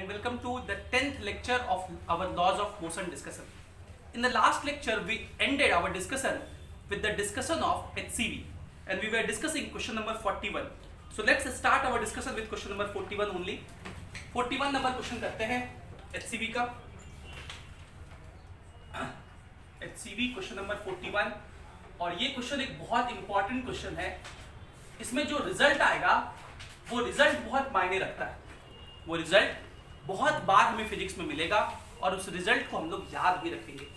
and welcome to the 10th lecture of our laws of motion discussion. In the last lecture we ended our discussion with the discussion of HCV and we were discussing question number 41. So let's start our discussion with question number 41 only. 41 number question करते हैं HCV का. HCV question number 41 और ये question एक बहुत important question है. इसमें जो रिजल्ट आएगा वो रिजल्ट बहुत मायने रखता है. वो रिजल्ट बहुत बार हमें फिजिक्स में मिलेगा और उस रिजल्ट को हम लोग याद भी रखेंगे.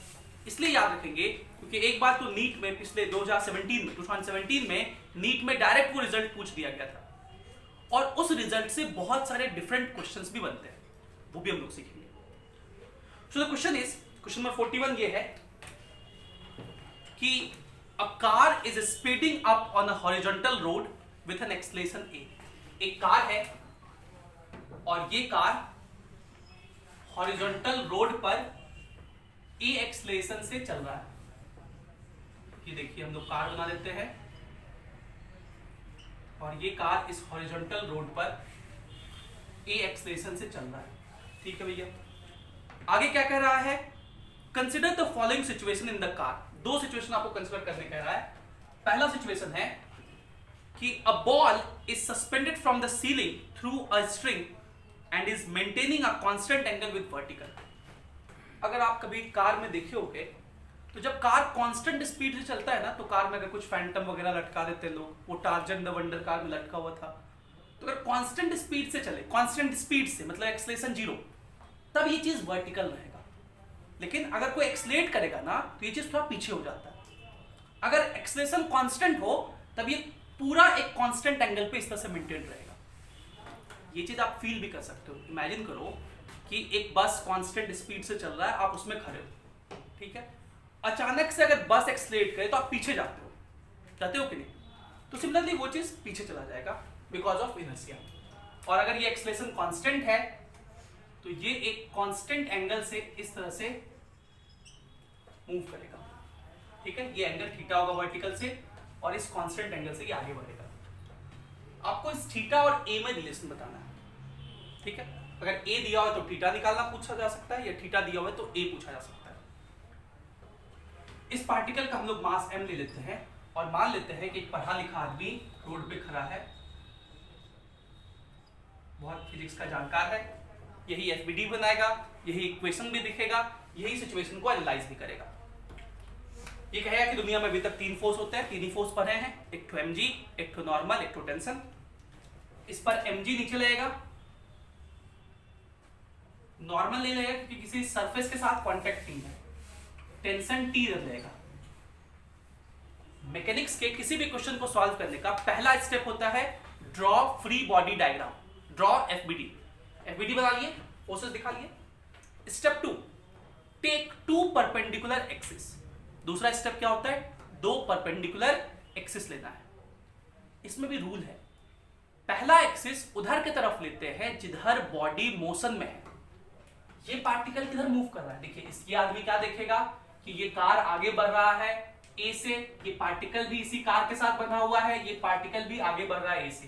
इसलिए याद रखेंगे क्योंकि एक बार तो नीट में पिछले 2017 में नीट में डायरेक्ट वो रिजल्ट पूछ दिया गया था और उस रिजल्ट से बहुत सारे डिफरेंट क्वेश्चंस भी बनते हैं, वो भी हम लोग सीखेंगे. So the question is, question number 41 ये है कि a car is speeding up on a horizontal road with an acceleration a. एक कार है और ये कार हॉरिजॉन्टल रोड पर ए एक्सेलरेशन से चल रहा है. ये देखिए हम लोग कार बना देते हैं और ये कार इस हॉरिजॉन्टल रोड पर ए एक्सेलरेशन से चल रहा है. ठीक है भैया. आगे क्या कह रहा है? Consider the following situation in the car. दो सिचुएशन आपको कंसिडर करने कह रहा है. पहला सिचुएशन है कि a ball is suspended from the ceiling through a string and is maintaining a constant angle with vertical. अगर आप कभी कार में देखे होंगे तो जब कार कांस्टेंट स्पीड से चलता है ना, तो कार में अगर कुछ फैंटम वगैरह लटका देते हैं लोग, वो टार्जन द वंडर कार में लटका हुआ था, तो अगर कांस्टेंट स्पीड से चले, कांस्टेंट स्पीड से मतलब एक्सेलरेशन 0, तब ये चीज वर्टिकल रहेगा. लेकिन अगर कोई एक्सेलरेट करेगा ना तो ये चीज थोड़ा पीछे हो जाता है. अगर एक्सेलरेशन कांस्टेंट हो तब ये पूरा एक कांस्टेंट एंगल पे इस तरह से मेंटेन रहेगा. ये चीज आप फील भी कर सकते हो. इमेजिन करो कि एक बस कांस्टेंट स्पीड से चल रहा है, आप उसमें खड़े हो, ठीक है. अचानक से अगर बस एक्सेलरेट करे तो आप पीछे जाते हो कि नहीं? तो सिमिलरली वो चीज पीछे चला जाएगा बिकॉज ऑफ इनर्शिया. और अगर ये एक्सेलरेशन कांस्टेंट है तो ये एक कांस्टेंट एंगल से इस तरह से मूव करेगा. ठीक है. ये एंगल थीटा होगा वर्टिकल से और इस कांस्टेंट एंगल से ये आगे बढ़ेगा. आपको इस थीटा और ए में रिलेशन बताना है. ठीक है. अगर ए दिया हो तो थीटा निकालना पूछा जा सकता है, या थीटा दिया हुआ है तो ए पूछा जा सकता है. इस पार्टिकल का हम लोग मास m ले लेते हैं और मान लेते हैं कि एक पढ़ा लिखा आदमी रोड पे खड़ा है, बहुत फिजिक्स का जानकार है, यही एफबीडी बनाएगा, यही इक्वेशन भी दिखेगा, यही सिचुएशन को एनालाइज भी करेगा. ये कहेगा कि दुनिया में अभी तक 3 फोर्स होते हैं, 3 ही फोर्स पढ़े हैं, एक तो mg, एक तो नॉर्मल, एक तो टेंशन. इस पर mg नीचे लगेगा, नॉर्मल नहीं लगेगा क्योंकि किसी सरफेस के साथ कांटेक्ट नहीं है, टेंशन T रहेगा. मैकेनिक्स के किसी भी क्वेश्चन को सॉल्व करने का पहला स्टेप होता है draw free body diagram, draw FBD. FBD बना लिए, फोर्सेस दिखा लिए. Step 2, take 2 perpendicular axis. दूसरा स्टेप क्या होता है? 2 परपेंडिकुलर एक्सिस लेना है. इसमें भी रूल है. पहला एक्सिस उधर की तरफ लेते हैं जिधर बॉडी मोशन में है. ये पार्टिकल किधर मूव कर रहा है? देखिए इसकी आदमी क्या देखेगा कि ये कार आगे बढ़ रहा है ए से, ये पार्टिकल भी इसी कार के साथ बंधा हुआ है, ये पार्टिकल भी आगे बढ़ रहा है ए से.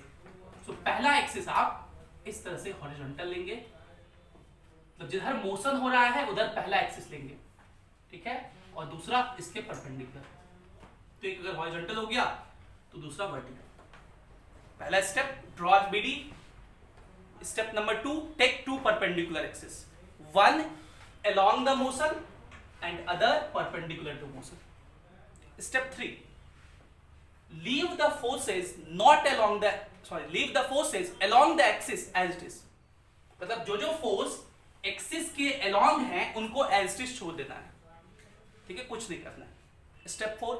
तो पहला एक्सिस आप इस तरह से हॉरिजॉन्टल लेंगे, तो जिधर मोशन हो रहा है उधर पहला एक्सिस लेंगे. ठीक है. और दूसरा इसके परपेंडिकुलर. तो एक अगर हॉरिजॉन्टल हो गया तो दूसरा वर्टिकल. पहला step draw FBD. Step number 2, take 2 perpendicular axis, one along the motion and other perpendicular to motion. Step 3, leave the forces along the axis as it is. मतलब जो फोर्स एक्सिस के along हैं उनको as it is छोड़ देना है. ठीक है. कुछ नहीं करना है. Step 4,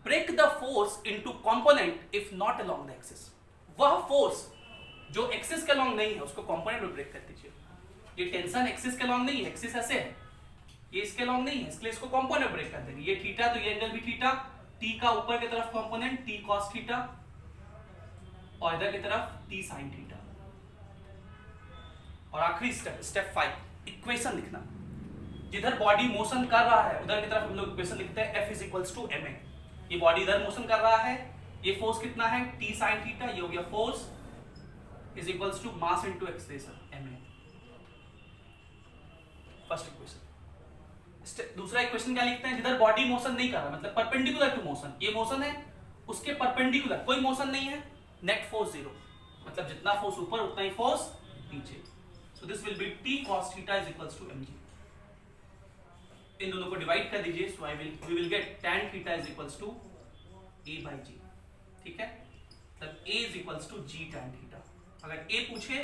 break the force into component if not along the axis. वह फोर्स जो एक्सिस के along नहीं है उसको कंपोनेंट में ब्रेक कर दीजिए. ये टेंशन एक्सिस के लॉन्ग नहीं है, एक्सिस ऐसे है, ये इसके लॉन्ग नहीं है, इसलिए इसको कंपोनेंट ब्रेक कर देंगे. ये थीटा तो ये एंगल भी थीटा, टी का ऊपर की तरफ कंपोनेंट टी कॉस थीटा और इधर की तरफ टी साइन थीटा. और आखिरी स्टेप 5, इक्वेशन लिखना. जिधर बॉडी मोशन कर रहा है उधर की तरफ हम लोग इक्वेशन लिखते हैं F = ma. ये बॉडी इधर मोशन कर रहा है, ये फोर्स कितना है टी साइन थीटा, ये हो गया force is equals to mass into acceleration ma. First equation. दूसरा इक्वेशन क्या लिखते हैं, जिधर बॉडी मोशन नहीं कर रहा, मतलब परपेंडिकुलर टू मोशन, ये मोशन है, उसके परपेंडिकुलर कोई मोशन नहीं है, नेट फोर्स जीरो, मतलब जितना फोर्स ऊपर उतना ही फोर्स नीचे। So this will be T cos theta is equals to mg। इन दोनों को डिवाइड कर दीजिए, so we will get tan theta is equals to a by g। ठीक है, तब a is equals to g tan theta. अगर a पूछे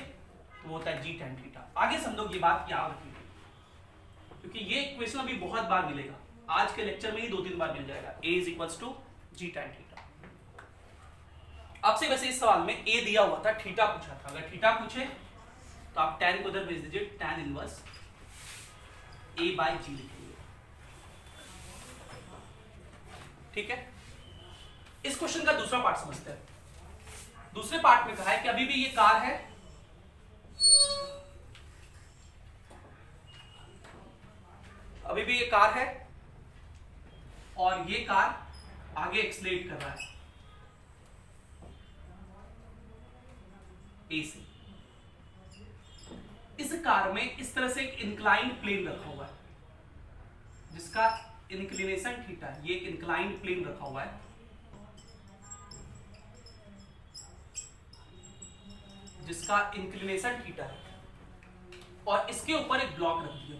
तो वो होता है g tan थीटा। आगे सब लोग ये बात याद रखिए, क्योंकि ये इक्वेशन अभी बहुत बार मिलेगा, आज के लेक्चर में ही 2-3 बार मिल जाएगा। a is equals to g tan theta. आपसे वैसे इस सवाल में a दिया हुआ था, थीटा पूछा था, अगर थीटा पूछे तो आप tan को उधर भेज दीजिए, tan inverse a by g लिखेंगे। ठीक है, इस क्वेश्चन का दूसरा पार्ट समझते हैं। दूसरे पार्ट में कहा है कि अभी भी ये कार है, अभी भी ये कार है और ये कार आगे एक्सलेट कर रहा है ए से। इस कार में इस तरह से एक इंक्लाइंड प्लेन रखा हुआ है, जिसका इंक्लिनेशन थीटा, ये एक इंक्लाइंड प्लेन रखा हुआ है, जिसका इंक्लिनेशन थीटा है, और इसके ऊपर एक ब्लॉक रख दिया,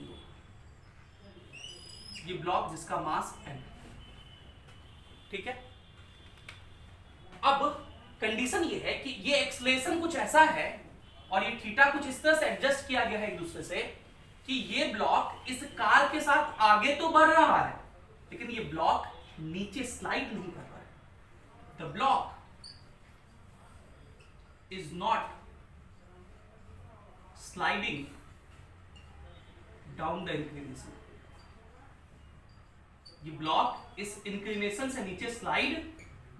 ये ब्लॉक जिसका मास m। ठीक है, अब कंडीशन ये है कि ये एक्सलेशन कुछ ऐसा है और ये थीटा कुछ इस तरह से एडजस्ट किया गया है एक दूसरे से कि ये ब्लॉक इस कार के साथ आगे तो बढ़ रहा है, लेकिन ये ब्लॉक नीचे स्लाइड नहीं कर रहा है। The block is not sliding down the inclination. ये ब्लॉक इस इंक्लिनेशन से नीचे स्लाइड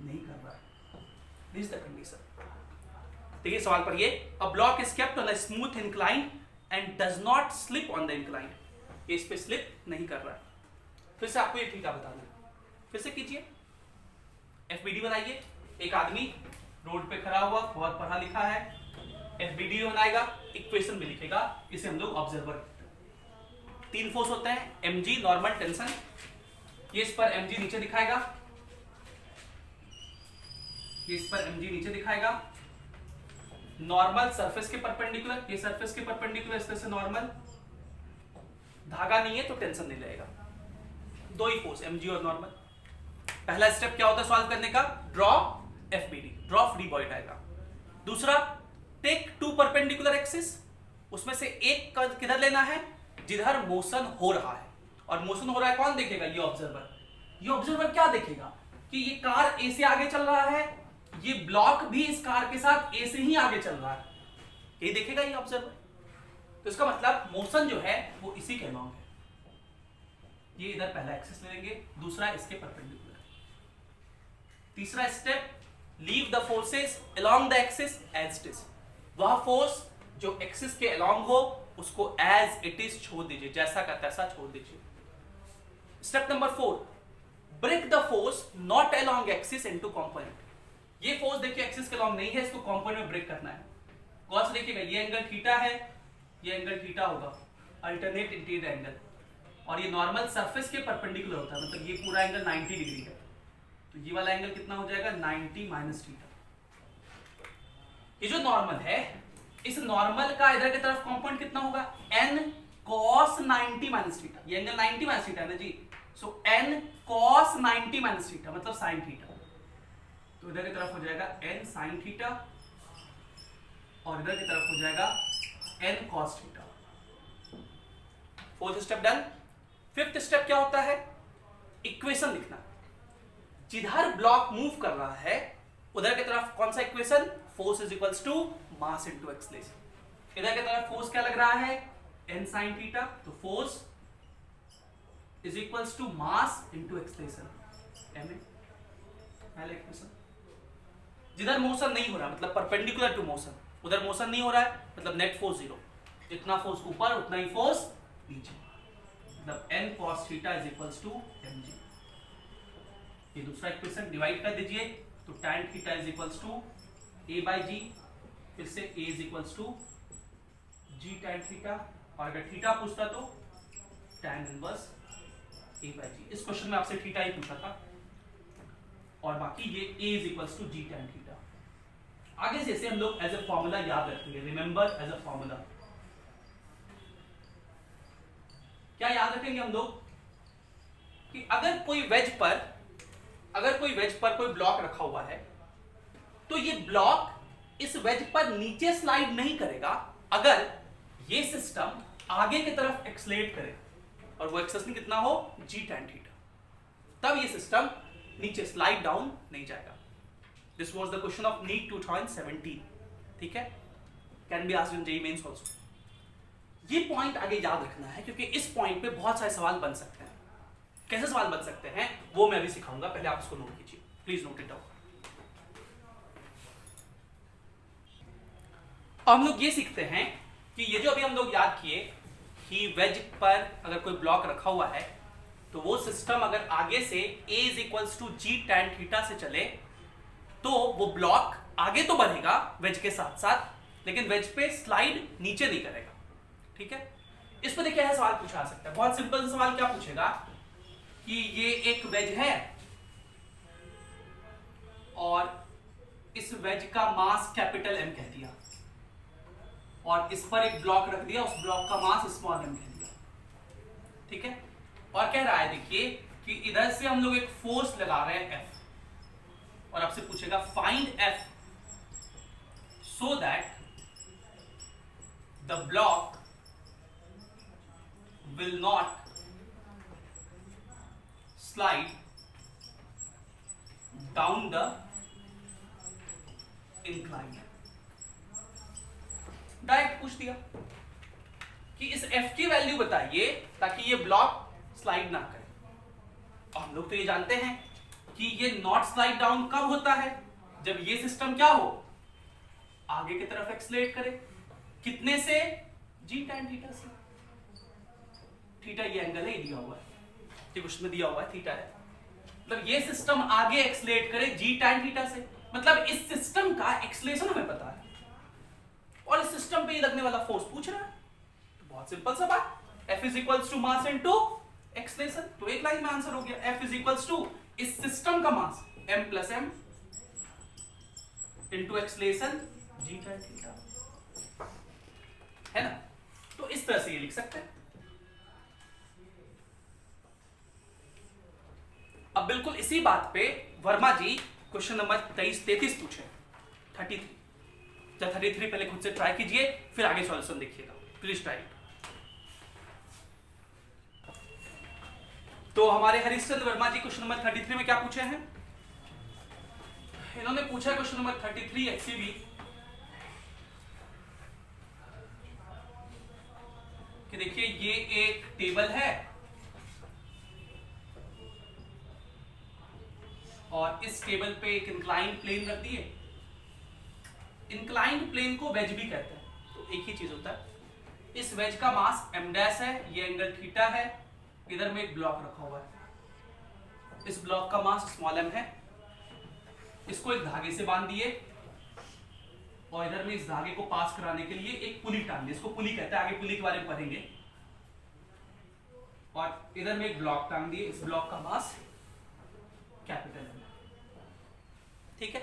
नहीं कर रहा है। This is the condition. देखिए सवाल पर ये, a block is kept on a smooth incline and does not slip on the incline. ये इस पे स्लिप नहीं कर रहा है। फिर से आपको ये थीटा बताना है, फिर से कीजिए, एफबीडी बनाइए। एक आदमी रोड पे खड़ा हुआ, बहुत पढ़ा लिखा है, एफबीडी बनाएगा, इक्वेशन भी लिखेगा, इसे हम लोग ऑब्जर्वर। 3 फोर्स होते हैं, mg नॉर्मल टेंशन, ये इस पर mg नीचे दिखाएगा, ये इस पर mg नीचे दिखाएगा, नॉर्मल सरफेस के परपेंडिकुलर, ये सरफेस के परपेंडिकुलर इस तरह से नॉर्मल, धागा नहीं है तो टेंशन नहीं लगेगा, 2 ही फोर्स mg और नॉर्मल। पहला स्टेप क्या होता है सॉल्व करने का, draw FBD, draw free body diagram. दूसरा, टेक 2 परपेंडिकुलर एक्सिस, उसमें से एक किधर लेना है, जिधर मोशन हो रहा है, और मोशन हो रहा है कौन देखेगा, ये ऑब्जर्वर। ये ऑब्जर्वर क्या देखेगा कि ये कार ए से आगे चल रहा है, ये ब्लॉक भी इस कार के साथ ए से ही आगे चल रहा है, ये देखेगा ये ऑब्जर्वर। तो इसका मतलब मोशन जो है वो इसी के अलोंग है। ये इधर पहला एक्सिस ले लेंगे, दूसरा इसके परपेंडिकुलर। तीसरा step, leave the forces along the axis as it is. वह फोर्स जो एक्सिस के अलोंग हो उसको एज इट इज छोड़ दीजिए, जैसा का तैसा छोड़ दीजिए। Step number 4, break the force not along axis into component. ये फोर्स देखिए एक्सिस के अलोंग नहीं है, इसको कंपोनेंट में ब्रेक करना है। कौन सा देखिएगा, ये एंगल थीटा है, ये एंगल थीटा होगा, अल्टरनेट इंटीरियर एंगल, और ये नॉर्मल सरफेस के परपेंडिकुलर होता है, मतलब ये पूरा एंगल 90 डिग्री है, तो ये वाला एंगल कितना हो जाएगा, 90 माइनस थीटा। ये जो नॉर्मल है, इस नॉर्मल का इधर की तरफ कंपोनेंट कितना होगा, n cos 90 माइनस थीटा। ये एंगल 90 माइनस थीटा है ना जी, सो n cos 90 माइनस थीटा मतलब साइन थीटा, तो इधर की तरफ हो जाएगा n साइन थीटा और इधर की तरफ हो जाएगा n cos theta. 4th step done. 5th step क्या होता है, इक्वेशन लिखना। जिधर ब्लॉक मूव कर रहा है उधर की तरफ कौन सा equation, force is equals to mass into acceleration. इधर की तरफ फोर्स क्या लग रहा है, n sin थीटा, तो force is equals to mass into acceleration, ma। पहला इक्वेशन। जिधर मोशन नहीं हो रहा मतलब परपेंडिकुलर टू मोशन, उधर मोशन नहीं हो रहा है मतलब नेट फोर्स 0, जितना फोर्स ऊपर उतना ही फोर्स नीचे, मतलब n cos theta is equals to mg। ये दूसरा इक्वेशन डिवाइड कर दीजिए, तो tan theta is equals to a by g, फिर से a is equals to g tan theta, और अगर थीटा पूछता तो tan inverse a by g। इस क्वेश्चन में आपसे थीटा ही पूछा था और बाकी ये a is equals to g tan theta. आगे से इसे हम लोग एज ए फॉर्मूला याद रखेंगे, रिमेंबर एज अ फॉर्मूला। क्या याद रखेंगे हम लोग कि अगर कोई वेज पर कोई ब्लॉक रखा हुआ है तो ये ब्लॉक इस वेज पर नीचे स्लाइड नहीं करेगा अगर ये सिस्टम आगे की तरफ एक्सलेट करे और वो एक्सेलेरेशन कितना हो g tan थीटा, तब ये सिस्टम नीचे स्लाइड डाउन नहीं जाएगा। This was the question of NEET 2017। ठीक है, can be asked in JEE mains also. ये पॉइंट आगे याद रखना है क्योंकि इस पॉइंट पे बहुत सारे सवाल बन सकते हैं। कैसे सवाल बन सकते हैं वो मैं अभी सिखाऊंगा, पहले आप इसको नोट कीजिए, प्लीज नोट इट डाउन। अब हम लोग ये सीखते हैं कि ये जो अभी हम लोग याद किए कि वेज पर अगर कोई ब्लॉक रखा हुआ है तो वो सिस्टम अगर आगे से a is equals to g tan theta से चले तो वो ब्लॉक आगे तो बढ़ेगा वेज के साथ साथ, लेकिन वेज पे स्लाइड नीचे नहीं करेगा। ठीक है, इस पर देखिए सवाल पूछा जा सकता है। बहुत सिंपल सवाल क्या पूछेगा कि ये एक वेज है और इस वेज का मास कैपिटल M कह दिया और इस पर एक ब्लॉक रख दिया, उस ब्लॉक का मास स्मॉल m कह दिया। ठीक है, और कह रहा है देखिए कि इधर से हम लोग एक फोर्स लगा रहे हैं F और आपसे पूछेगा find F so that the block will not slide down the incline। Direct पूछ दिया कि इस F की वैल्यू बताइए ताकि ये ब्लॉक स्लाइड ना करे। और हम लोग तो ये जानते हैं कि ये नॉट स्लाइड डाउन कब होता है, जब ये सिस्टम क्या हो आगे की तरफ एक्सलेट करे। कितने से g tan थीटा से। थीटा ये एंगल है, ये दिया हुआ है, ये क्वेश्चन में दिया हुआ है थीटा है, मतलब ये सिस्टम आगे एक्सलेट करे g tan थीटा से, मतलब इस सिस्टम का एक्सलेशन हमें पता है और इस सिस्टम पे ये लगने वाला फोर्स पूछ रहा है। तो बहुत सिंपल सा बात, F is equals to mass into acceleration. तो एक लाइन में आंसर हो गया, F इज इक्वल्स टू इस सिस्टम का mass m plus m into acceleration g tan theta, है ना। तो इस तरह से ये लिख सकते हैं। अब बिल्कुल इसी बात पे वर्मा जी क्वेश्चन नंबर 33 पूछे, 33। जब 33 पहले खुद से ट्राई कीजिए फिर आगे सॉल्यूशन देखिएगा, प्लीज ट्राई। तो हमारे हरिश्चंद्र वर्मा जी क्वेश्चन नंबर 33 में क्या पूछे हैं, इन्होंने पूछा क्वेश्चन नंबर 33 एक्सीबी कि देखिए ये एक टेबल है और इस टेबल पे एक इंक्लाइंड प्लेन रख दिए। इंक्लाइंड प्लेन को वेज भी कहते हैं, तो एक ही चीज होता है। इस वेज का मास m डैश है, ये एंगल थीटा है, इधर में एक ब्लॉक रखा हुआ है, इस ब्लॉक का मास स्मॉल m है, इसको एक धागे से बांध दिए और इधर में इस धागे को पास कराने के लिए एक पुली टांग दी, इसको पुली कहते हैं, आगे पुली के बारे में पढ़ेंगे। और इधर में एक ब्लॉक टांग दिए, इस ब्लॉक का मास कैपिटल M। ठीक है,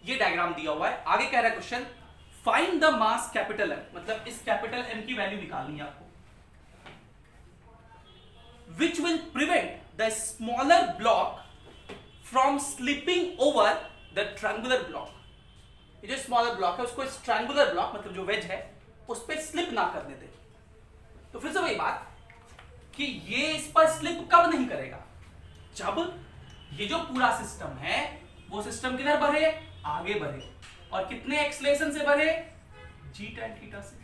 ये डायग्राम दिया हुआ है। आगे कह रहा है question find the mass capital M, मतलब इस कैपिटल M की वैल्यू निकालनी है आपको, which will prevent the smaller block from slipping over the triangular block। ये जो स्मॉलर ब्लॉक है उसको इस ट्रायंगुलर ब्लॉक मतलब जो वेज है उस पर स्लिप ना करने दे। तो फिर से वही बात कि ये इस पर स्लिप कब नहीं करेगा, जब ये जो पूरा सिस्टम है वो सिस्टम किधर बढ़े, आगे बढ़े, और कितने एक्सलेशन से बढ़े, g tan थीटा से,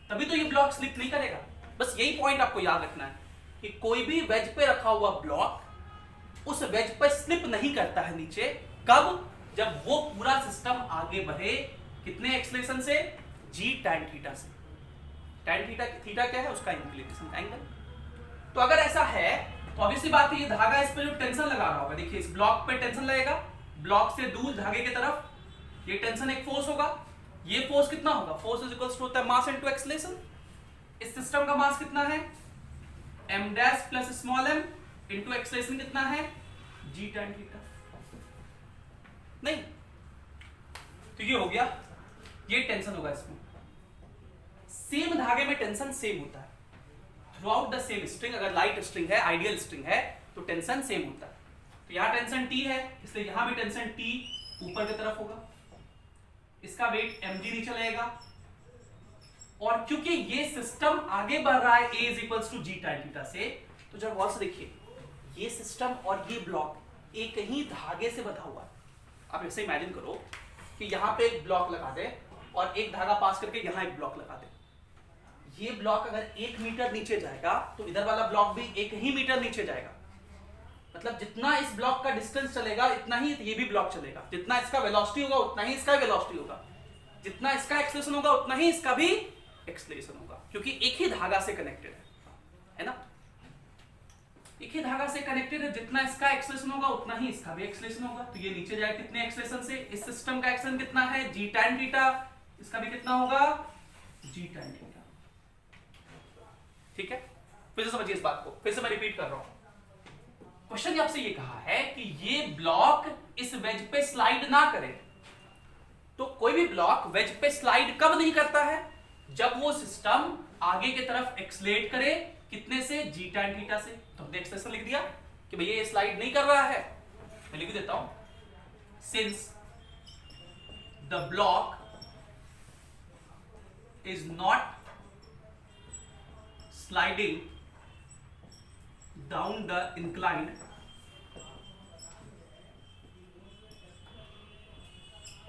तभी तो ये ब्लॉक स्लिप नहीं करेगा। बस यही पॉइंट आपको याद रखना है कि कोई भी वेज पे रखा हुआ ब्लॉक उस वेज पर स्लिप नहीं करता है नीचे, कब, जब वो पूरा सिस्टम आगे बढ़े, कितने एक्सलेशन से, g tan थीटा से। tan थीटा क्या है, उसका इंक्लिनेशन एंगल। तो अगर ऐसा है तो ऑब्वियसली बात है ये धागा इस पे जो टेंशन लगा रहा होगा, देखिए इस ब्लॉक पे टेंशन लगेगा, ब्लॉक से दूर धागे की तरफ, ये टेंशन एक फोर्स होगा, ये फोर्स कितना होगा, फोर्स इज इक्वल्स टू होता है मास इनटू एक्सेलरेशन। इस सिस्टम का मास कितना है m dash plus small m into acceleration कितना है g tan थीटा। नहीं तो ये हो गया, ये टेंशन होगा इसमें। सेम धागे में टेंशन सेम होता है through out the same string. अगर लाइट स्ट्रिंग है, आइडियल स्ट्रिंग है, तो टेंशन सेम होता है। तो यहां टेंशन T है, इसलिए यहां भी टेंशन T ऊपर की तरफ होगा, इसका वेट mg नीचे लगेगा। और क्योंकि ये सिस्टम आगे बढ़ रहा है a is equals to g tan theta से, तो जब गौर से देखिए ये सिस्टम और ये ब्लॉक एक ही धागे से बंधा हुआ है। आप ऐसे इमेजिन करो कि यहाँ पे एक ब्लॉक लगा दे और एक धागा पास करके यहाँ एक ब्लॉक लगा दे। ये ब्लॉक अगर 1 मीटर नीचे जाएगा तो इधर वाला ब्लॉक भी 1 ही मीटर नीचे जाएगा। मतलब जितना इस ब्लॉक का डिस्टेंस चलेगा इतना ही ये भी ब्लॉक चलेगा। जितना इसका वेलोसिटी होगा उतना ही इसका वेलोसिटी होगा। जितना इसका एक्सेलरेशन होगा उतना ही इसका भी एक्सेलरेशन होगा, क्योंकि एक ही धागा से कनेक्टेड है ना। एक ही धागा से कनेक्टेड है, जितना इसका एक्सेलरेशन होगा उतना ही इसका भी एक्सेलरेशन होगा। तो ये नीचे जाए कितने एक्सेलरेशन से, इस सिस्टम का एक्सेलरेशन कितना है g tan थीटा, इसका भी कितना होगा g tan थीटा। ठीक है, फिर से समझिए इस बात को, फिर से मैं रिपीट कर रहा हूं। क्वेश्चन ने आपसे ये कहा है कि ये ब्लॉक इस वेज पे स्लाइड ना करे। तो कोई भी ब्लॉक वेज पे स्लाइड कब नहीं करता है, जब वो सिस्टम आगे की तरफ एक्सलेट करे, कितने से g tan थीटा से। तो हमने एक्सप्रेशन लिख दिया कि भैया ये स्लाइड नहीं कर रहा है। मैं लिख देता हूं, since the block is not sliding down the inclined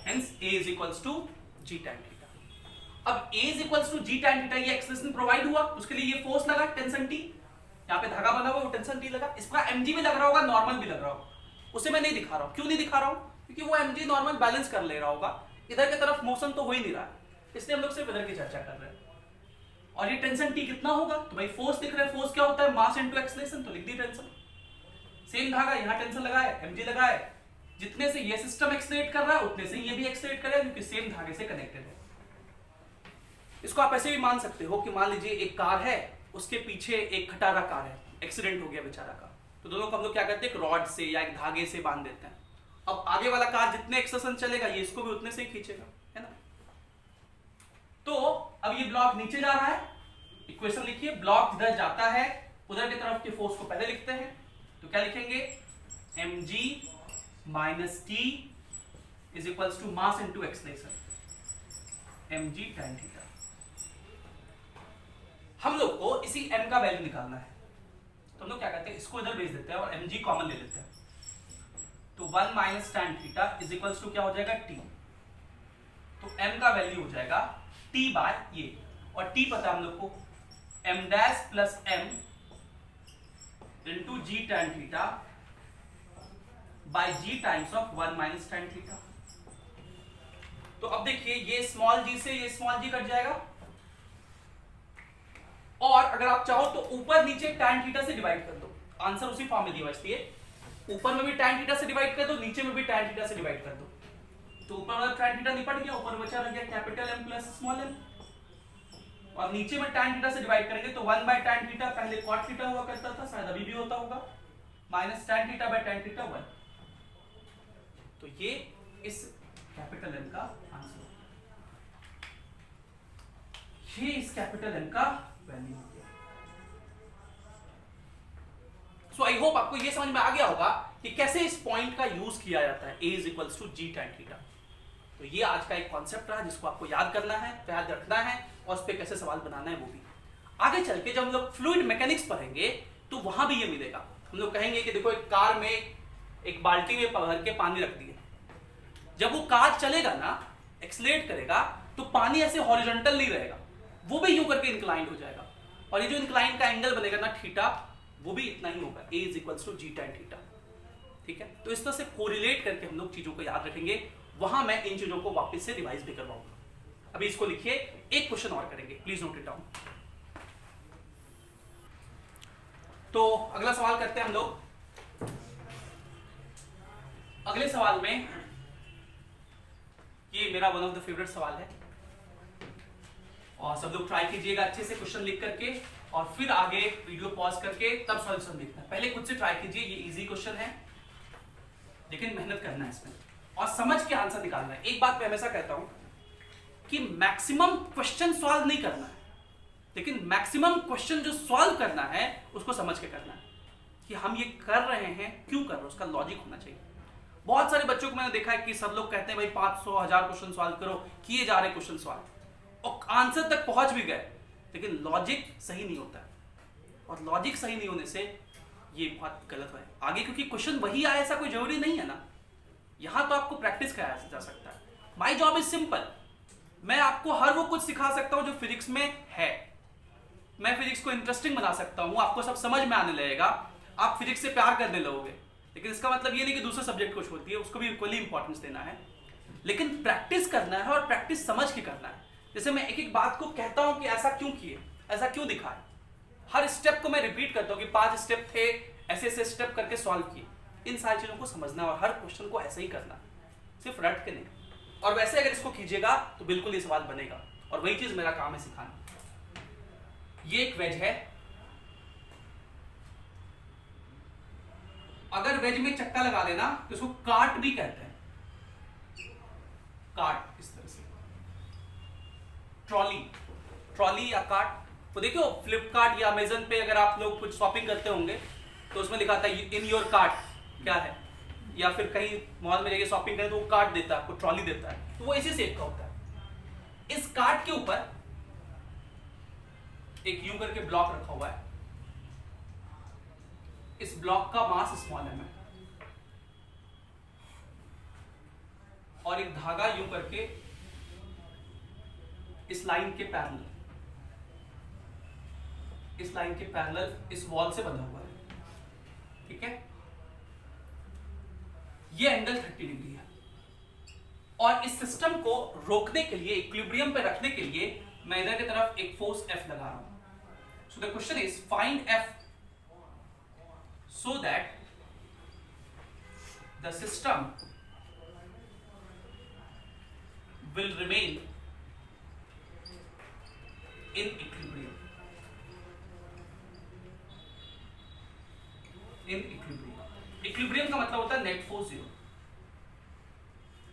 hence a is equals to g tan theta. अब a is equals to g tan theta, ये एक्सप्रेशन प्रोवाइड हुआ, उसके लिए ये फोर्स लगा टेंशन T, यहाँ पे धागा बना हुआ वो टेंशन T लगा, इसका mg भी लग रहा होगा, नॉर्मल भी लग रहा होगा। उसे मैं नहीं दिखा रहा हूं, क्यों नहीं दिखा रहा हूं, क्योंकि वो mg नॉर्मल बैलेंस कर ले रहा होगा, इधर की तरफ मोशन तो हो ही नहीं रहा है, इसलिए हम लोग सिर्फ इधर की चर्चा कर रहे हैं। और ये टेंशन T कितना होगा, तो भाई फोर्स दिख रहा है, फोर्स क्या होता है मास इनटू एक्सेलरेशन, तो लिख दी टेंशन। सेम धागा, यहाँ टेंशन लगा है, mg लगा है, जितने से ये सिस्टम एक्सलेट कर रहा है उतने से ये भी एक्सलेट करेगा, क्योंकि सेम धागे से कनेक्टेड है। इसको आप ऐसे भी मान सकते हो कि मान लीजिए एक कार है, उसके पीछे एक खटारा कार है, एक्सीडेंट हो गया बेचारा का, तो दोनों को हम लोग क्या करते हैं, एक रॉड से या एक धागे से बांध देते हैं। अब आगे वाला कार जितने एक्सेलरेशन चलेगा ये इसको भी उतने से ही खींचेगा, है ना। तो अब ये ब्लॉक नीचे जा रहा है, इक्वेशन लिखिए, ब्लॉक इधर जाता है, उधर की तरफ के फोर्स को पहले लिखते हैं, तो क्या लिखेंगे, mg minus t is equals to mass into acceleration mg tan theta. हम लोग को इसी m का वैल्यू निकालना है, तो हम लोग क्या करते हैं, इसको इधर भेज देते हैं और mg कॉमन ले लेते हैं, तो 1 minus tan theta is equals to क्या हो जाएगा t। तो m का वैल्यू हो जाएगा t बाय ये, और t पता है हम लोग को m dash plus m into g tan theta by g times of 1 minus tan theta. तो अब देखिए ये स्मॉल g से ये स्मॉल g कट जाएगा, और अगर आप चाहो तो ऊपर नीचे tan थीटा से डिवाइड कर दो, आंसर उसी फॉर्म में दिया, इसलिए ऊपर में भी tan थीटा से डिवाइड कर दो, नीचे में भी tan थीटा से डिवाइड कर दो। तो ऊपर वाला tan थीटा निपट गया, ऊपर बचा रह गया capital M plus small m, और नीचे में tan थीटा से डिवाइड करेंगे तो 1 बाय tan थीटा, पहले cot थीटा हुआ करता था, शायद अभी भी होता होगा, minus tan theta by tan theta 1। तो ये इस कैपिटल M का आंसर, ये इस कैपिटल M का वैल्यू हो गया। सो आई होप आपको ये समझ में आ गया होगा कि कैसे इस पॉइंट का यूज किया जाता है, a is equals to g tan theta. तो ये आज का एक कॉन्सेप्ट रहा जिसको आपको याद करना है, याद रखना है, और उस पर कैसे सवाल बनाना है वो भी। आगे चल के जब हम लोग फ्लूइड मैकेनिक्स पढ़ेंगे तो वहां भी ये मिलेगा। हम लोग कहेंगे कि देखो एक कार में एक बाल्टी में भर के पानी रख दिए, जब वो कार चलेगा ना, एक्सलेट करेगा, तो पानी ऐसे हॉरिजॉन्टल नहीं रहेगा, वो भी यूं करके इंक्लाइंड हो जाएगा, और ये जो इंक्लाइंड का एंगल बनेगा ना थीटा, वो भी इतना ही होगा, a is equals to g tan theta. ठीक है, तो इस तरह से कोरिलेट करके हम लोग चीजों को याद रखेंगे, वहां मैं इन चीजों को वापस से रिवाइज भी करवाऊंगा। अभी इसको लिखिए, एक क्वेश्चन और करेंगे, प्लीज नोट इट डाउन। तो अगला सवाल करते हैं हम लोग। अगले सवाल में, ये मेरा वन ऑफ द फेवरेट सवाल है, और सब लोग ट्राई कीजिएगा अच्छे से क्वेश्चन लिख करके, और फिर आगे वीडियो पॉज करके तब सॉल्यूशन देखना है। पहले खुद से ट्राई कीजिए, ये इजी क्वेश्चन है लेकिन मेहनत करना है इसमें और समझ के आंसर निकालना है। एक बात मैं हमेशा कहता हूं कि मैक्सिमम क्वेश्चन सॉल्व नहीं करना है, लेकिन मैक्सिमम क्वेश्चन जो सॉल्व करना है उसको समझ के करना है कि हम ये कर रहे हैं क्यों कर रहे हैं, उसका लॉजिक होना चाहिए। बहुत सारे बच्चों को मैंने देखा है कि सब लोग कहते हैं भाई 500 1000 क्वेश्चन सॉल्व करो, किए जा रहे क्वेश्चन सॉल्व और आंसर तक पहुंच भी गए, लेकिन लॉजिक सही नहीं होता है, और लॉजिक सही नहीं होने से ये बहुत गलत है आगे, क्योंकि क्वेश्चन वही आए ऐसा कोई जरूरी नहीं है ना। यहां तो आपको प्रैक्टिस कराया जा सकता है। माई जॉब इज सिंपल, मैं आपको हर वो कुछ सिखा सकता हूं जो फिजिक्स में है। मैं फिजिक्स को इंटरेस्टिंग बना सकता हूं, आपको सब समझ में आने लगेगा, आप फिजिक्स से प्यार करने लगोगे। लेकिन इसका मतलब ये नहीं कि दूसरे सब्जेक्ट को छोड़ दिए, उसको भी इक्वली इंपॉर्टेंस देना है, लेकिन प्रैक्टिस करना है और प्रैक्टिस समझ के करना है। जैसे मैं एक एक बात को कहता हूं कि ऐसा क्यों किए, ऐसा क्यों दिखाए, हर स्टेप को मैं रिपीट करता हूं कि 5 स्टेप थे, ऐसे ऐसे स्टेप करके सॉल्व किए। इन सारी चीजों को समझना और हर क्वेश्चन को ऐसे ही करना, सिर्फ रट के नहीं। और वैसे अगर इसको कीजिएगा तो बिल्कुल ये सवाल बनेगा, और वही चीज मेरा काम है सिखाना। ये एक वेज है, अगर वेज में चक्का लगा देना तो इसको काट भी कहते हैं, काट इस तरह से, ट्रॉली, ट्रॉली या काट। तो देखियो फ्लिपकार्ट या अमेजन पे अगर आप लोग कुछ शॉपिंग करते होंगे तो उसमें लिखा था इन योर कार्ट क्या है, या फिर कहीं मॉल में जाके शॉपिंग करें तो वो कार्ट देता है, आपको ट्रॉली देता है, तो वो इसी शेप का होता है। इस कार्ट के ऊपर एक यूं करके ब्लॉक रखा हुआ है, इस ब्लॉक का मास स्मॉल m है, और एक धागा यूं करके इस लाइन के पैरेलल, इस लाइन के पैरेलल इस वॉल से बंधा हुआ है, ठीक है। ये एंगल 30 डिग्री है, और इस सिस्टम को रोकने के लिए, इक्विलिब्रियम पे रखने के लिए मैं इधर की तरफ एक फोर्स F लगा रहा हूं। सो the question is find F so that the system will remain in equilibrium. In equilibrium. Equilibrium का मतलब होता है नेट फोर्स 0।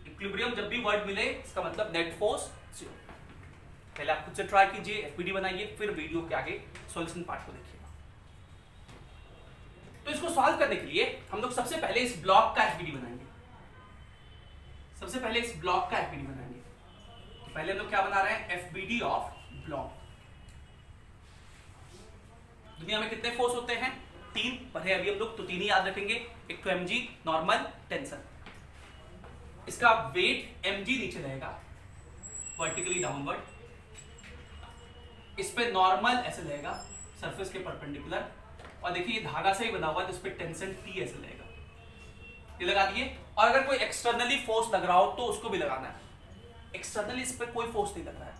इक्विलिब्रियम जब भी वर्ड मिले इसका मतलब नेट फोर्स 0। पहले आप खुद से ट्राई कीजिए, एफपीडी बनाइए, फिर वीडियो के आगे सॉल्यूशन पार्ट को देखिए। तो इसको सॉल्व करने के लिए हम लोग सबसे पहले इस ब्लॉक का एफबीडी बनाएंगे। सबसे पहले इस ब्लॉक का एफबीडी बनाएंगे। तो पहले हम लोग क्या बना रहे हैं, एफबीडी ऑफ ब्लॉक। दुनिया में कितने फोर्स होते हैं, 3 पढ़े अभी हम लोग, तो 3 ही याद रखेंगे। एक तो mg नॉर्मल टेंशन, इसका वेट mg नीचे रहेगा वर्टिकली डाउनवर्ड, इस पे नॉर्मल ऐसे रहेगा सरफेस के परपेंडिकुलर, और देखिए ये धागा से ही बना हुआ है तो इस पे टेंशन T ऐसे लगेगा, ये लगा दिए। और अगर कोई एक्सटर्नली फोर्स लग रहा हो तो उसको भी लगाना है। एक्सटर्नली इस पे कोई फोर्स नहीं लग रहा है,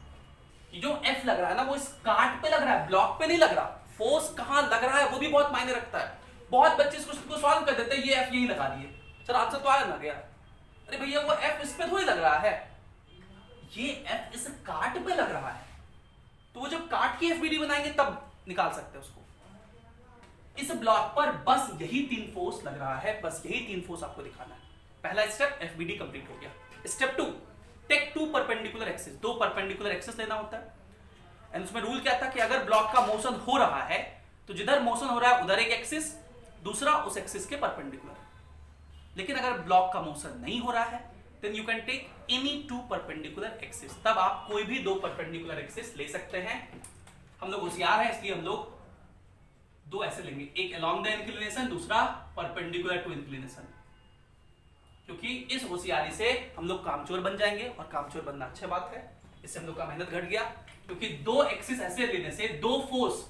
ये जो F लग रहा है ना वो इस कार्ट पे लग रहा है, ब्लॉक पे नहीं लग रहा। फोर्स कहां लग रहा है वो भी बहुत मायने रखता है। बहुत बच्चे इस क्वेश्चन को सॉल्व कर देते हैं, ये F यही लगा दिए, सर आंसर तो आया ना गया। अरे भैया वो F इस पे थोड़ी लग रहा है, ये F इस कार्ट पे लग रहा है, तो वो जब कार्ट की एफबीडी बनाएंगे तब निकाल सकते हैं उसको। इस ब्लॉक पर बस यही 3 फोर्स लग रहा है, बस यही 3 फोर्स आपको दिखाना है। पहला स्टेप एफबीडी कंप्लीट हो गया। Step 2, take 2 perpendicular axis, 2 perpendicular axis लेना होता है। एंड उसमें रूल क्या था कि अगर ब्लॉक का मोशन हो रहा है तो जिधर मोशन हो रहा है उधर एक एक्सिस, दूसरा उस एक्सिस के परपेंडिकुलर। लेकिन अगर ब्लॉक का मोशन नहीं हो रहा है then you can take any 2 perpendicular axis, तब आप कोई भी 2 परपेंडिकुलर एक्सिस ले सकते हैं। हम लोग होशियार हैं इसलिए हम लोग 2 ऐसे लेंगे, एक अलोंग द इंक्लिनेशन, दूसरा परपेंडिकुलर टू इंक्लिनेशन, क्योंकि इस होशियारी से हम लोग कामचोर बन जाएंगे, और कामचोर बनना अच्छी बात है, इससे हम लोग का मेहनत घट गया। क्योंकि 2 एक्सिस ऐसे लेने से 2 फोर्स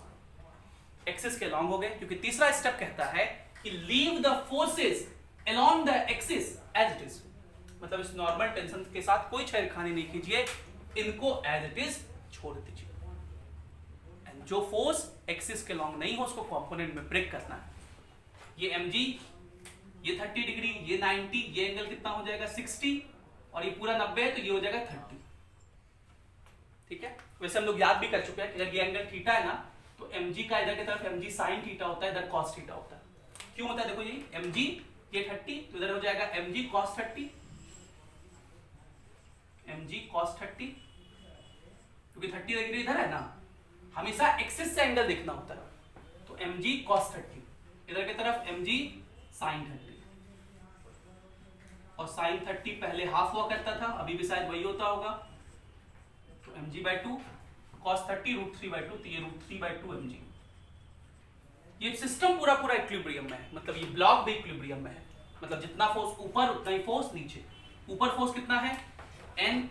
एक्सिस के अलोंग हो गए, क्योंकि तीसरा स्टेप कहता है कि leave the forces along the axis as it is, मतलब इस नॉर्मल टेंशन के साथ कोई छेड़खानी नहीं कीजिए, इनको एज इट इज छोड़ दीजिए। जो फोर्स एक्सिस के लॉन्ग नहीं हो उसको कंपोनेंट में ब्रेक करना है। ये mg, ये 30 डिग्री, ये 90, ये एंगल कितना हो जाएगा 60, और ये पूरा 90 है तो ये हो जाएगा 30। ठीक है, वैसे हम लोग याद भी कर चुके हैं कि अगर ये एंगल थीटा है ना तो mg का इधर की तरफ mg sin थीटा होता है, इधर cos थीटा होता है। क्यों होता है देखो, ये mg ये 30 तो इधर हो जाएगा mg cos 30, mg cos 30, क्योंकि 30 डिग्री इधर है ना, हमेशा एक्सिस से एंगल देखना होता है, तो mg cos 30, इधर की तरफ mg sin 30, और sin 30 पहले हाफ हुआ करता था, अभी भी शायद वही होता होगा, तो mg/2 cos 30 √3/2, तो ये √3/2 mg। ये सिस्टम पूरा पूरा इक्विलिब्रियम में है, मतलब ये ब्लॉक भी इक्विलिब्रियम में है, मतलब जितना फोर्स ऊपर उतना ही फोर्स नीचे। ऊपर फोर्स कितना है n,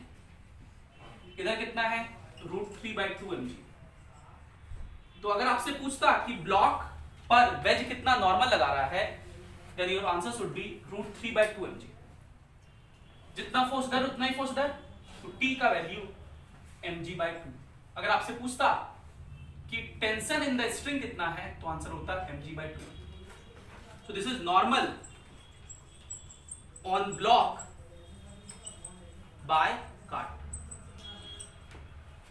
इधर कितना है √3/2 mg। तो अगर आपसे पूछता कि ब्लॉक पर वेज कितना नॉर्मल लगा रहा है, then your answer should be √3/2 mg। जितना फोर्स इधर उतना ही फोर्स इधर, तो t का वैल्यू mg/2। अगर आपसे पूछता कि टेंशन इन द स्ट्रिंग कितना है, तो आंसर होता है mg/2। So this is normal on block by काट,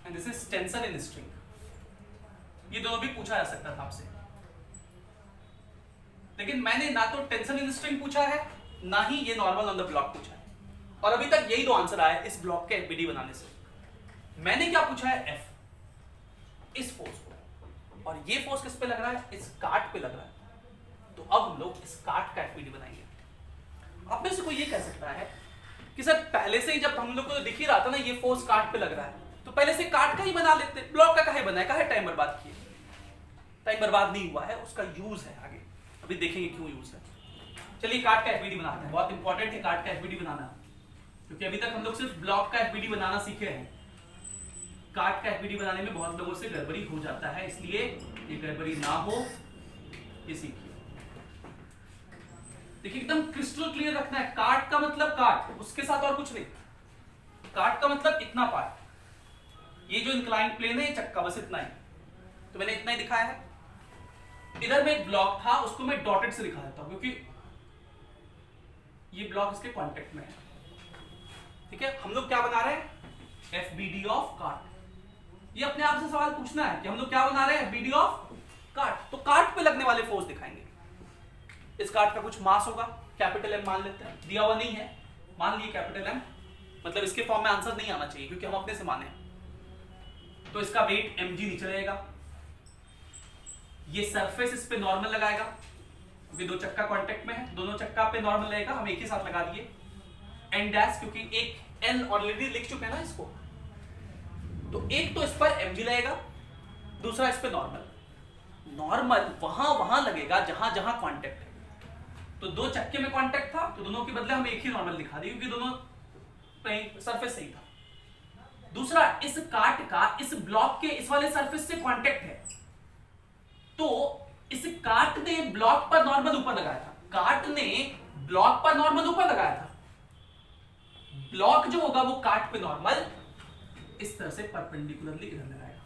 and this is tension in string. ये दोनों भी पूछा जा सकता था आपसे, लेकिन मैंने ना तो टेंशन इन स्ट्रिंग पूछा है, ना ही ये नॉर्मल ऑन द ब्लॉक पूछा है, और अभी तक यही दो आंसर आया इस ब्लॉक के एफबीडी बनाने से। मैंने क्या पूछा है, एफ, इस फोर्स को, और ये फोर्स किस पे लग रहा है, इस काट पे लग रहा है। तो अब हम लोग इस काट का एफबीडी बनाएंगे। अब में से कोई ये कह सकता है कि सर पहले से ही जब हम लोग को दिख ही रहा था ना ये फोर्स काट पे लग रहा है, तो पहले से काट का ही बना लेते, ब्लॉक का काहे बनाया, काहे टाइम बर्बाद किए। टाइम बर्बाद नहीं हुआ है, उसका यूज है, आगे अभी देखेंगे क्यों यूज है। चलिए काट का एफबीडी बनाते हैं, बहुत इंपॉर्टेंट है काट का एफबीडी बनाना, क्योंकि अभी तक हम लोग सिर्फ ब्लॉक का एफबीडी बनाना सीखे हैं। काट का एफबीडी बनाने में बहुत लोगों से गड़बड़ी हो जाता है, इसलिए ये गड़बड़ी ना हो ये सीखिए। देखिए एकदम क्रिस्टल क्लियर रखना है, काट का मतलब काट, उसके साथ और कुछ नहीं। काट का मतलब इतना पार्ट, ये जो इंक्लाइंड प्लेन है ये चक्का, बस इतना ही। तो मैंने इतना ही दिखाया है। इधर में एक ब्लॉक था, उसको मैं डॉटेड से दिखा देता हूं, क्योंकि ये ब्लॉक इसके कांटेक्ट में है। ठीक है, हम लोग क्या बना रहे हैं, एफबीडी ऑफ काट। ये अपने आप से सवाल पूछना है कि हम लोग क्या बना रहे हैं, एफबीडी ऑफ काट। तो काट पे लगने वाले फोर्स दिखाएंगे। इस काट का कुछ मास होगा, कैपिटल एम मान लेते हैं, दिया हुआ नहीं है, मान लिए कैपिटल एम, मतलब इसके फॉर्म में आंसर नहीं आना चाहिए क्योंकि हम अपने से माने। तो इसका वेट mg नीचे रहेगा, ये सरफेस इस पे नॉर्मल लगाएगा, क्योंकि दो चक्का कांटेक्ट में है, दोनों चक्का पे नॉर्मल रहेगा, हम एक ही साथ लगा दिए। एन डैश, क्योंकि एक n ऑलरेडी लिख चुके हैं ना इसको, तो एक तो इस पर mg लगेगा, दूसरा इस पे नॉर्मल। नॉर्मल वहां लगेगा जहां जहां कांटेक्ट है। तो दो चक्के में कांटेक्ट था, तो दोनों के बदले हम एक ही नॉर्मल दिखा दिए, क्योंकि दोनों सरफेस सही था। दूसरा, इस काट का इस ब्लॉक के इस वाले सरफेस से कांटेक्ट है, तो इस काट ने ब्लॉक पर नॉर्मल ऊपर लगाया था, काट ने ब्लॉक पर नॉर्मल ऊपर लगाया था, ब्लॉक जो होगा वो काट पे नॉर्मल इस तरह से परपेंडिकुलरली इधर लगाएगा।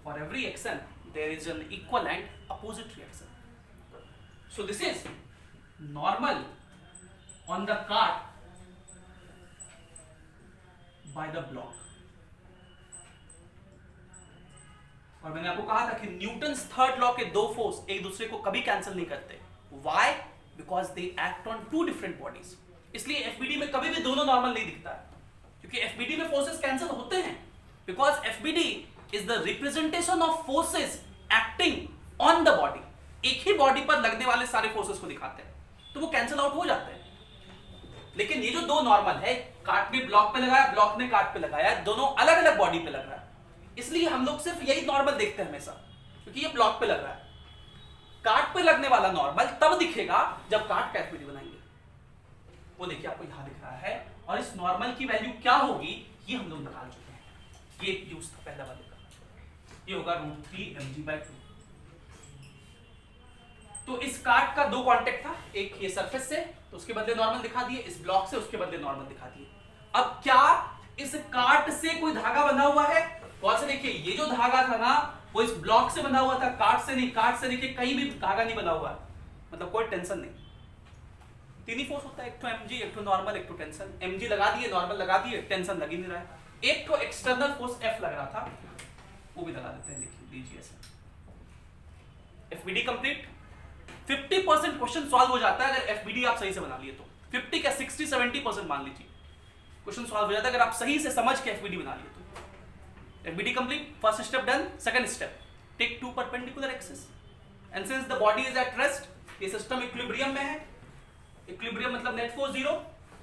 For every action there is an equal and opposite reaction. So this is normal on the cart by the block. और मैंने आपको कहा था कि न्यूटन्स थर्ड लॉ के दो फोर्स एक दूसरे को कभी कैंसिल नहीं करते। Why? Because they act on two different bodies. इसलिए एफबीडी में कभी भी दोनों नॉर्मल नहीं दिखता है, क्योंकि एफबीडी में फोर्सेस कैंसिल होते हैं, because FBD is the representation of forces acting on the body. एक ही बॉडी पर लगने वाले सारे फोर्सेस को दिखाते हैं, तो वो कैंसिल आउट हो जाते हैं। लेकिन ये जो दो नॉर्मल है, काट ने ब्लॉक पे लगाया, ब्लॉक ने काट पे लगाया, दोनों अलग अलग बॉडी पे लग रहा है, इसलिए हम लोग सिर्फ यही नॉर्मल देखते हैं हमेशा, क्योंकि ये ब्लॉक पे लग रहा है। काट पे लगने वाला नॉर्मल तब दिखेगा जब काट का एफबीडी बनाएंगे। वो देखिए आपको यहां दिख रहा है, और इस नॉर्मल की वैल्यू क्या होगी ये हम लोग निकाल चुके हैं। ये यूज था पहला वाले का, ये होगा √3 mg/2। तो इस काट का दो कांटेक्ट था, एक ये सरफेस से, तो उसके बदले नॉर्मल दिखा दिए, इस ब्लॉक से उसके बदले नॉर्मल दिखा दिए। अब क्या इस काट से कोई धागा बंधा हुआ है? गौर से देखिए, ये जो धागा था ना वो इस ब्लॉक से बंधा हुआ था, काट से नहीं। काट से देखिए कहीं भी धागा नहीं बंधा हुआ, मतलब कोई टेंशन नहीं। तीन ही फोर्स होता है, एक तो mg, एक तो नॉर्मल, एक तो टेंशन। mg लगा दिए, नॉर्मल लगा दिए, टेंशन लग ही नहीं रहा है। एक को एक्सटर्नल फोर्स F लग रहा था, वो भी लगा देते हैं, लिख लीजिए ऐसा। FBD complete. 50% क्वेश्चन सॉल्व हो जाता है अगर FBD आप सही से बना लिए तो। 50 क्या 60-70% मान लीजिए क्वेश्चन सॉल्व हो जाता है अगर आप सही से समझ के FBD बना लिए तो। FBD complete, first step done. Second step, take 2 perpendicular axis and since the body is at rest, ये सिस्टम इक्विलिब्रियम में है, इक्विलिब्रियम मतलब net force 0,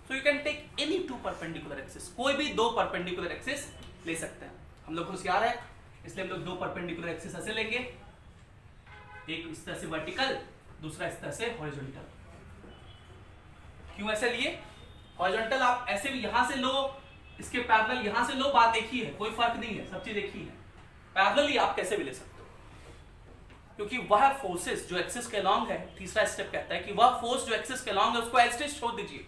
so you can take any 2 perpendicular axis, कोई भी 2 परपेंडिकुलर एक्सिस ले सकते हैं। हम लोग होशियार है इसलिए हम लोग 2 परपेंडिकुलर एक्सिस ऐसे लेंगे, एक इस तरह से वर्टिकल, दूसरा इस तरह से हॉरिजॉन्टल। क्यों ऐसे लिए? हॉरिजॉन्टल आप ऐसे भी यहां से लो, इसके पैरेलल यहां से लो, बात एक ही है, कोई फर्क नहीं है, सब चीज एक ही है। पैरेलली आप कैसे भी ले सकते हो, क्योंकि वह फोर्सेस जो एक्सिस के अलोंग है, तीसरा स्टेप कहता है कि वह फोर्स जो एक्सिस के अलोंग है उसको एज इट इज छोड़ दीजिए।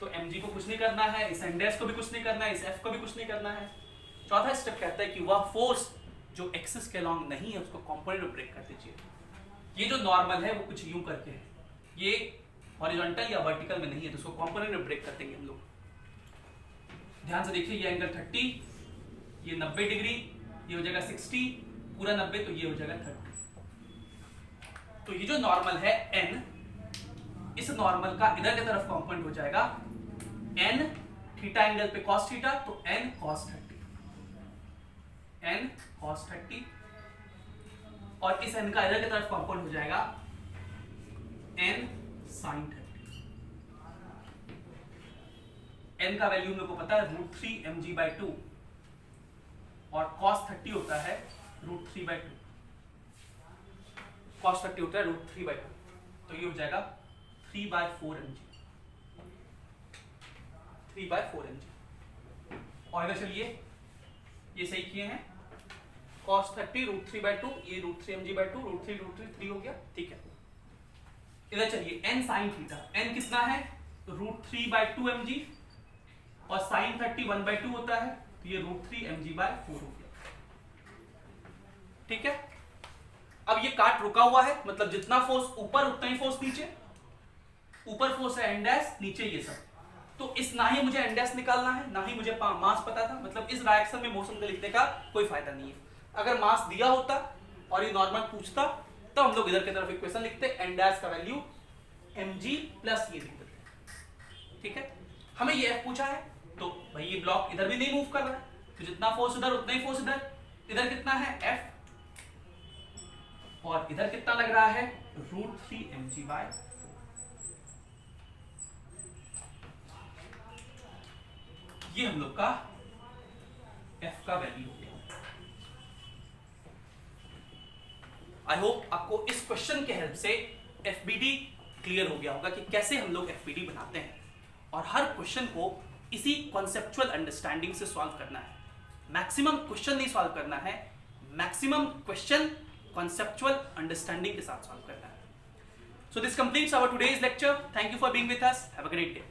तो mg को कुछ नहीं करना है, इस एंडेस को भी कुछ नहीं करना है, इस f को भी कुछ नहीं करना है। चौथा स्टेप कहता है कि वह फोर्स जो एक्सिस के अलोंग नहीं है उसको कंपोनेंट में ब्रेक कर दीजिए। ये जो नॉर्मल है वो कुछ यूं करके है, ये हॉरिजॉन्टल या वर्टिकल में नहीं है, तो उसको कंपोनेंट में ब्रेक कर देंगे हम लोग। ध्यान से देखिए, ये एंगल 30, ये 90 डिग्री, ये हो जाएगा 60, पूरा 90, तो ये हो जाएगा 30। तो ये जो नॉर्मल है n, इस नॉर्मल का इधर की तरफ कंपोनेंट हो जाएगा n, थीटा एंगल पे cos थीटा, तो n cos 30, n cos 30, और इस n का इधर की तरफ कंपोनेंट हो जाएगा n sin 30। n का वैल्यू मेरे को पता है √3 mg/2 और cos 30 होता है √3/2, cos 30 होता है √3/2, तो ये हो जाएगा 3/4 mg, 3/4 mg। और इधर चलिए, ये सही किए हैं, cos 30 √3/2, ये √3 mg/2, √3 हो गया, ठीक है। इधर चलिए n sin थीटा, n कितना है √3/2 mg और sin 30 1/2 होता है, तो ये √3 mg/4 हो गया, ठीक है। अब ये काट रुका हुआ है, मतलब जितना फोर्स ऊपर उतना ही फोर्स नीचे, ऊपर फोर्स है n डैश, नीचे ये सब, तो इस ना ही मुझे n डैश निकालना है, ना ही मुझे मास पता था, मतलब इस डायरेक्शन में मोशन को लिखने का कोई फायदा नहीं है। अगर मास दिया होता और ये नॉर्मल पूछता तो हम लोग इधर की तरफ इक्वेशन लिखते, n डैश का वैल्यू mg प्लस ये लिख देते, ठीक है। हमें ये f पूछा है, तो भाई ये ब्लॉक इधर भी नहीं मूव कर रहा है, तो जितना फोर्स उधर उतना ही फोर्स इधर, इधर कितना है f, और इधर कितना लग रहा है √3 mg/4। ये हम लोग का f का वैल्यू हो गया। आई होप आपको इस क्वेश्चन के हेल्प से FBD क्लियर हो गया होगा कि कैसे हम लोग FBD बनाते हैं, और हर क्वेश्चन को इसी कॉन्सेप्चुअल अंडरस्टैंडिंग से सॉल्व करना है। मैक्सिमम क्वेश्चन नहीं सॉल्व करना है, मैक्सिमम क्वेश्चन कॉन्सेप्चुअल अंडरस्टैंडिंग के साथ सॉल्व करना है। So this completes our today's lecture. Thank you for being with us. Have a great day.